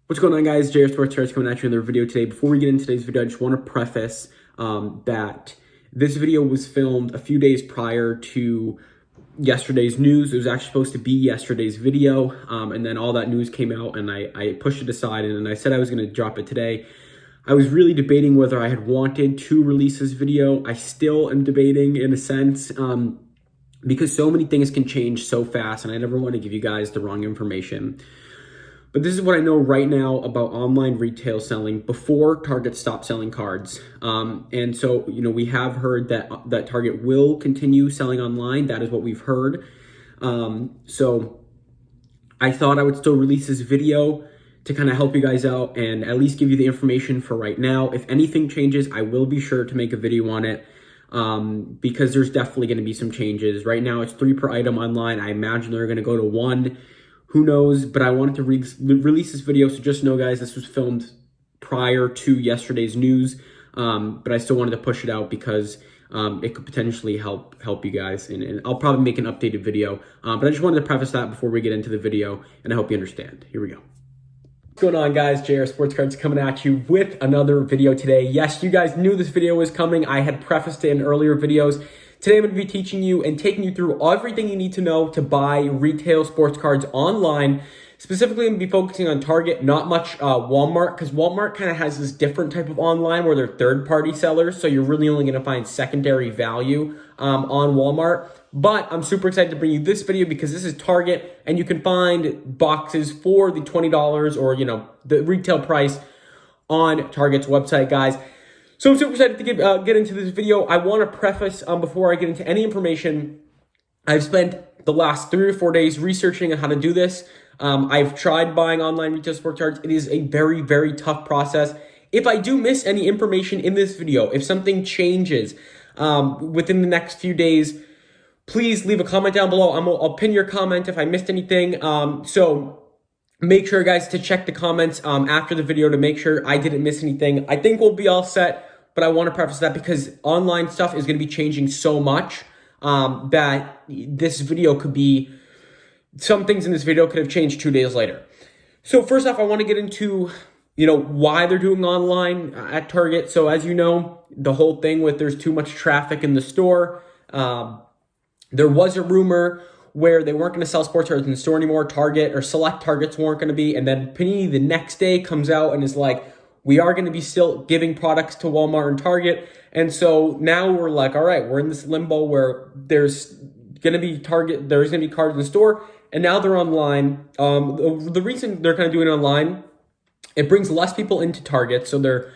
What's going on, guys? JR Sports Cards coming at you in another video today. Before we get into today's video, I just want to preface that this video was filmed a few days prior to yesterday's news. It was actually supposed to be yesterday's video, and then all that news came out, and I pushed it aside, and I said I was going to drop it today. I was really debating whether I had wanted to release this video. I still am debating in a sense, because so many things can change so fast, and I never want to give you guys the wrong information. But this is what I know right now about online retail selling before Target stopped selling cards. And so, we have heard that Target will continue selling online. That is what we've heard. So I thought I would still release this video to kind of help you guys out and at least give you the information for right now. If anything changes, I will be sure to make a video on it, because there's definitely going to be some changes. Right now, it's 3 per item online. I imagine they're going to go to 1. Who knows? But I wanted to release this video, so just know, guys, this was filmed prior to yesterday's news. But I still wanted to push it out because it could potentially help you guys. And I'll probably make an updated video. But I just wanted to preface that before we get into the video, and I hope you understand. Here we go. What's going on, guys? JR Sports Cards coming at you with another video today. Yes, you guys knew this video was coming. I had prefaced it in earlier videos. Today I'm going to be teaching you and taking you through everything you need to know to buy retail sports cards online. Specifically, I'm going to be focusing on Target, not much Walmart, because Walmart kind of has this different type of online where they're third-party sellers, so you're really only going to find secondary value on Walmart. But I'm super excited to bring you this video because this is Target, and you can find boxes for the $20 or, the retail price on Target's website, guys. So I'm super excited to get into this video. I want to preface, before I get into any information, I've spent the last 3 or 4 days researching on how to do this. I've tried buying online retail sports cards. It is a very, very tough process. If I do miss any information in this video, if something changes within the next few days, please leave a comment down below. I'll pin your comment if I missed anything. So make sure, guys, to check the comments after the video to make sure I didn't miss anything. I think we'll be all set, but I want to preface that because online stuff is going to be changing so much that this video could be, some things in this video could have changed 2 days later. So first off, I want to get into, why they're doing online at Target. So as you know, the whole thing with there's too much traffic in the store. There was a rumor where they weren't going to sell sports cards in the store anymore. Target or select Targets weren't going to be. And then Panini the next day comes out and is like, we are going to be still giving products to Walmart and Target. And so now we're like, all right, we're in this limbo where there's going to be there's going to be cards in the store. And now they're online. The reason they're kind of doing it online, it brings less people into Target. So they're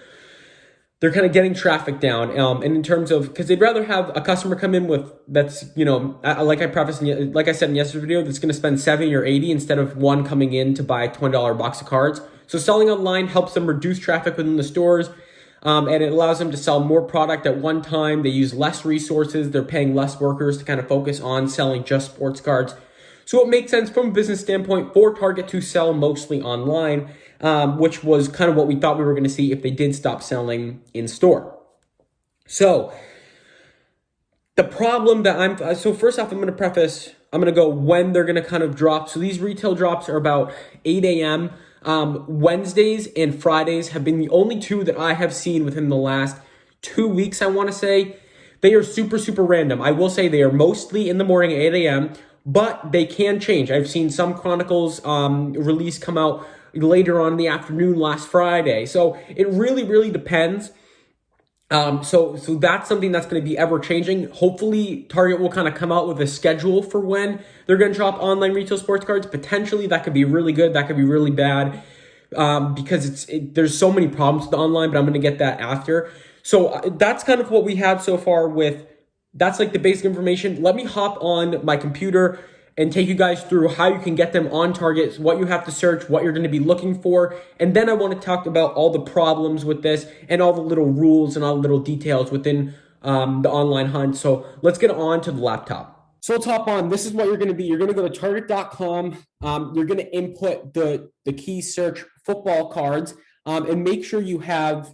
kind of getting traffic down. And in terms of, because they'd rather have a customer come in with, that's, like I said in yesterday's video, that's going to spend 70 or 80 instead of one coming in to buy a $20 box of cards. So selling online helps them reduce traffic within the stores. And it allows them to sell more product at one time. They use less resources. They're paying less workers to kind of focus on selling just sports cards. So it makes sense from a business standpoint for Target to sell mostly online, which was kind of what we thought we were going to see if they did stop selling in store. So the problem that so first off, I'm going to go when they're going to kind of drop. So these retail drops are about 8 a.m. Wednesdays and Fridays have been the only 2 that I have seen within the last 2 weeks, I want to say. They are super, super random. I will say they are mostly in the morning at 8 a.m., but they can change. I've seen some Chronicles release come out later on in the afternoon last Friday. So it really, really depends. So that's something that's going to be ever changing. Hopefully Target will kind of come out with a schedule for when they're going to drop online retail sports cards. Potentially that could be really good. That could be really bad because there's so many problems with the online, but I'm going to get that after. So that's kind of what we have so far that's like the basic information. Let me hop on my computer and take you guys through how you can get them on Target, what you have to search, what you're going to be looking for. And then I want to talk about all the problems with this and all the little rules and all the little details within the online hunt. So let's get on to the laptop. So let's hop on. This is what you're going to be. You're going to go to target.com. You're going to input the key search football cards and make sure you have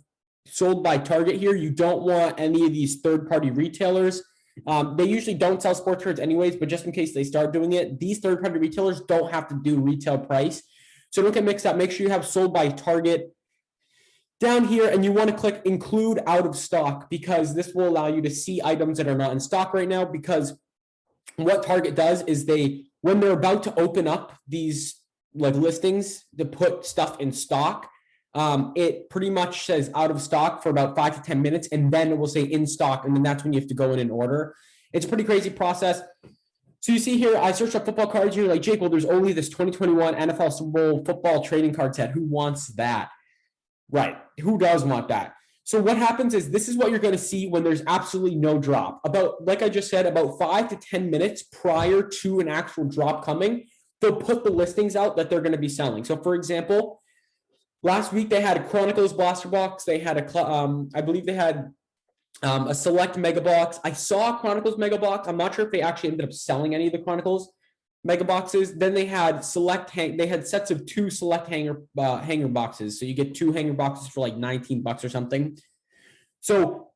sold by Target here. You don't want any of these third-party retailers. They usually don't sell sports cards anyways, but just in case they start doing it, these third-party retailers don't have to do retail price. So don't get mixed up. Make sure you have sold by Target down here, and you want to click include out of stock, because this will allow you to see items that are not in stock right now. Because what Target does is when they're about to open up these like listings to put stuff in stock, it pretty much says out of stock for about 5 to 10 minutes, and then it will say in stock, and then that's when you have to go in and order. It's a pretty crazy process. So you see here, I searched up football cards. You're like, Jake, well, there's only this 2021 NFL Super Bowl football trading card set. Who wants that? Right. Who does want that? So what happens is this is what you're going to see when there's absolutely no drop. About, like I just said, about 5 to 10 minutes prior to an actual drop coming, they'll put the listings out that they're going to be selling. So for example, last week they had a Chronicles blaster box. They had I believe they had a select mega box. I saw a Chronicles mega box. I'm not sure if they actually ended up selling any of the Chronicles mega boxes. Then they had they had sets of 2 select hanger boxes. So you get 2 hanger boxes for like $19 or something. So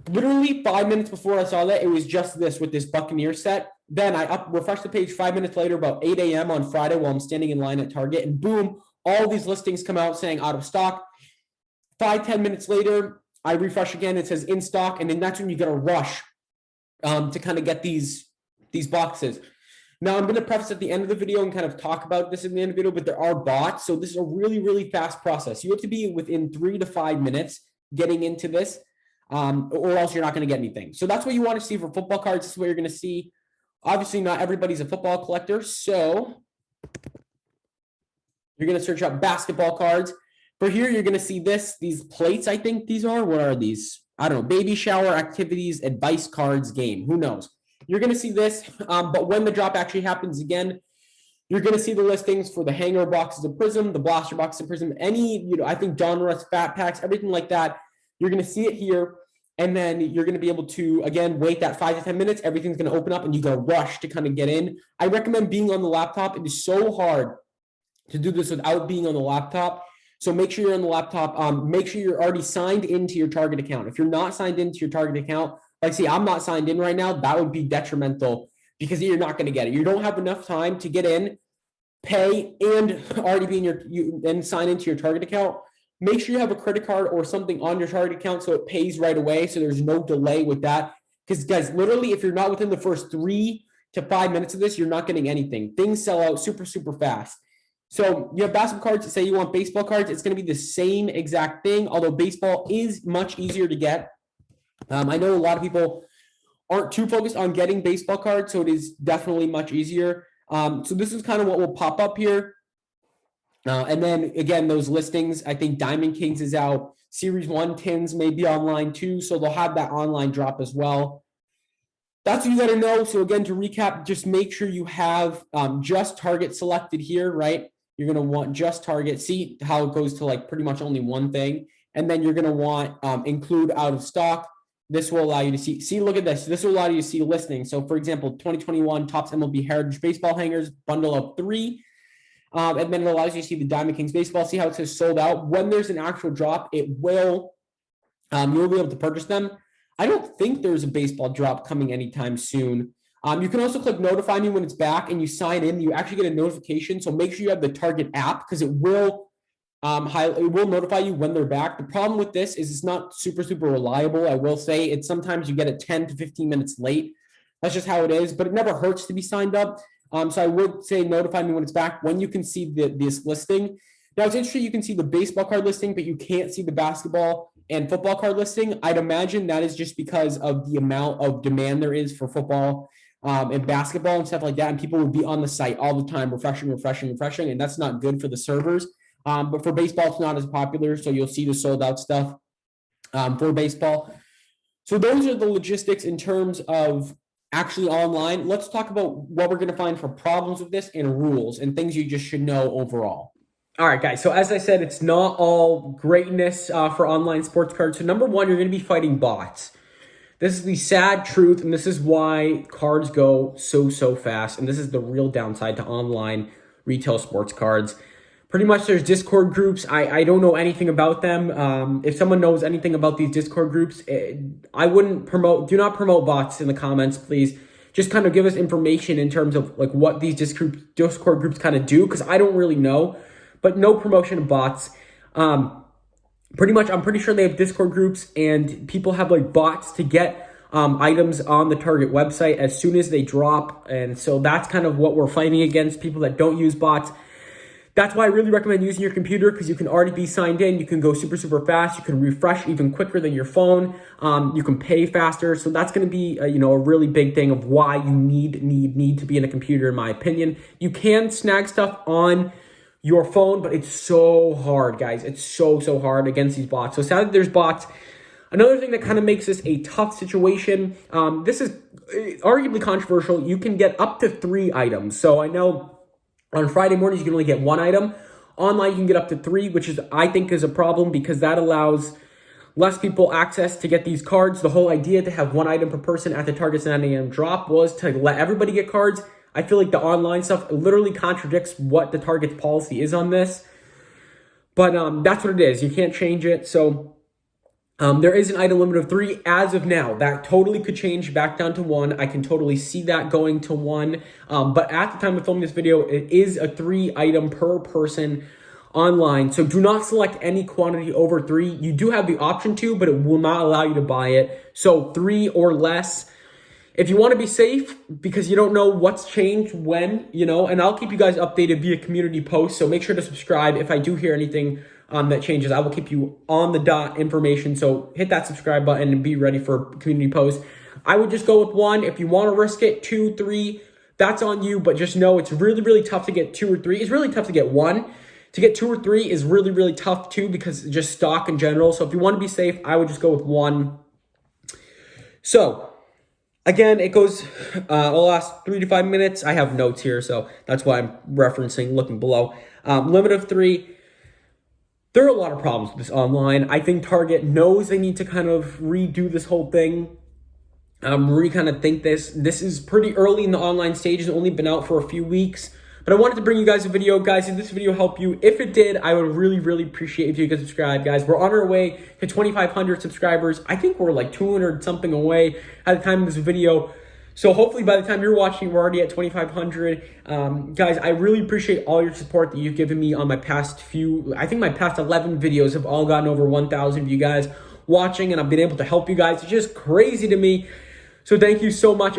literally 5 minutes before I saw that, it was just this with this Buccaneer set. Then I refreshed the page 5 minutes later, about 8 a.m. on Friday, while I'm standing in line at Target, and boom, all these listings come out saying out of stock. 5-10 minutes later, I refresh again, it says in stock, and then that's when you get a rush to kind of get these boxes. Now, I'm going to preface at the end of the video and kind of talk about this in the end of the video, but there are bots, so this is a really, really fast process. You have to be within 3 to 5 minutes getting into this, or else you're not going to get anything. So that's what you want to see for football cards. This is what you're going to see. Obviously, not everybody's a football collector, so you're going to search up basketball cards. For here, you're going to see these plates, I think these are. What are these? I don't know. Baby shower activities, advice cards, game. Who knows? You're going to see this, but when the drop actually happens again, you're going to see the listings for the hanger boxes of Prism, the blaster boxes of Prism, any, I think Donruss fat packs, everything like that. You're going to see it here, and then you're going to be able to, again, wait that 5 to 10 minutes. Everything's going to open up, and you got to rush to kind of get in. I recommend being on the laptop. It is so hard to do this without being on the laptop. So make sure you're on the laptop. Make sure you're already signed into your Target account. If you're not signed into your Target account, like see, I'm not signed in right now, that would be detrimental because you're not going to get it. You don't have enough time to get in, pay, and already be in and sign into your Target account. Make sure you have a credit card or something on your Target account so it pays right away, so there's no delay with that. Because guys, literally, if you're not within the first 3 to 5 minutes of this, you're not getting anything. Things sell out super, super fast. So you have basketball cards. Say you want baseball cards, it's going to be the same exact thing, although baseball is much easier to get. I know a lot of people aren't too focused on getting baseball cards, so it is definitely much easier. So this is kind of what will pop up here. And then, again, those listings, I think Diamond Kings is out. Series 1 tins may be online too, so they'll have that online drop as well. That's what you got to know. So again, to recap, just make sure you have just Target selected here, right? You're going to want just Target. See how it goes to like pretty much only one thing. And then you're going to want include out of stock. This will allow you to see, look at this. This will allow you to see listings. So for example, 2021 Topps MLB Heritage Baseball Hangers, bundle of 3. And then it allows you to see the Diamond Kings baseball, see how it says sold out. When there's an actual drop, it will, you'll be able to purchase them. I don't think there's a baseball drop coming anytime soon. You can also click notify me when it's back and you sign in, you actually get a notification. So make sure you have the Target app because it will notify you when they're back. The problem with this is it's not super, super reliable. I will say it's sometimes you get it 10 to 15 minutes late. That's just how it is, but it never hurts to be signed up. So I would say notify me when it's back, when you can see this listing. Now it's interesting, you can see the baseball card listing, but you can't see the basketball and football card listing. I'd imagine that is just because of the amount of demand there is for football and basketball and stuff like that. And people would be on the site all the time, refreshing, and that's not good for the servers. But for baseball, it's not as popular. So you'll see the sold out stuff for baseball. So those are the logistics in terms of actually online. Let's talk about what we're going to find for problems with this and rules and things you just should know overall. All right, guys. So as I said, it's not all greatness for online sports cards. So number one, you're going to be fighting bots. This is the sad truth, and this is why cards go so fast. And this is the real downside to online retail sports cards. Pretty much there's Discord groups. I don't know anything about them. If someone knows anything about these Discord groups, I wouldn't do not promote bots in the comments, please. Just kind of give us information in terms of like what these Discord groups kind of do, because I don't really know. but no promotion of bots. Pretty much, I'm pretty sure they have Discord groups, and people have like bots to get items on the Target website as soon as they drop. And so that's kind of what we're fighting against, people that don't use bots. That's why I really recommend using your computer, because you can already be signed in. You can go super, super fast. You can refresh even quicker than your phone. You can pay faster. So that's going to be, a really big thing of why you need to be in a computer, in my opinion. You can snag stuff on your phone, but it's so hard, guys. It's so hard against these bots. So sadly, there's bots. Another thing that kind of makes this a tough situation, this is arguably controversial. You can get up to 3 items. So I know on Friday mornings, you can only get 1 item. Online, you can get up to 3, which I think is a problem, because that allows less people access to get these cards. The whole idea to have 1 item per person at the Target's 9 a.m. drop was to let everybody get cards. I feel like the online stuff literally contradicts what the Target's policy is on this. But that's what it is. You can't change it. So there is an item limit of 3 as of now. That totally could change back down to 1. I can totally see that going to 1. But at the time of filming this video, it is a 3 item per person online. So do not select any quantity over 3. You do have the option to, but it will not allow you to buy it. So 3 or less. If you want to be safe, because you don't know what's changed when, and I'll keep you guys updated via community posts. So make sure to subscribe. If I do hear anything that changes, I will keep you on the dot information. So hit that subscribe button and be ready for community posts. I would just go with 1. If you want to risk it, 2, 3, that's on you. But just know it's really tough to get 2 or 3. It's really tough to get 1. To get 2 or 3 is really tough too, because just stock in general. So if you want to be safe, I would just go with 1. So again, it goes, it'll last 3 to 5 minutes. I have notes here, so that's why I'm referencing, looking below. Limit of 3. There are a lot of problems with this online. I think Target knows they need to kind of redo this whole thing. Kind of think this is pretty early in the online stage. It's only been out for a few weeks. But I wanted to bring you guys a video. Guys, if this video helped you, if it did, I would really appreciate if you could subscribe, guys. We're on our way to 2,500 subscribers. I think we're like 200 something away at the time of this video. So hopefully by the time you're watching, we're already at 2,500. Guys, I really appreciate all your support that you've given me on my past I think my past 11 videos have all gotten over 1,000 of you guys watching, and I've been able to help you guys. It's just crazy to me. So thank you so much.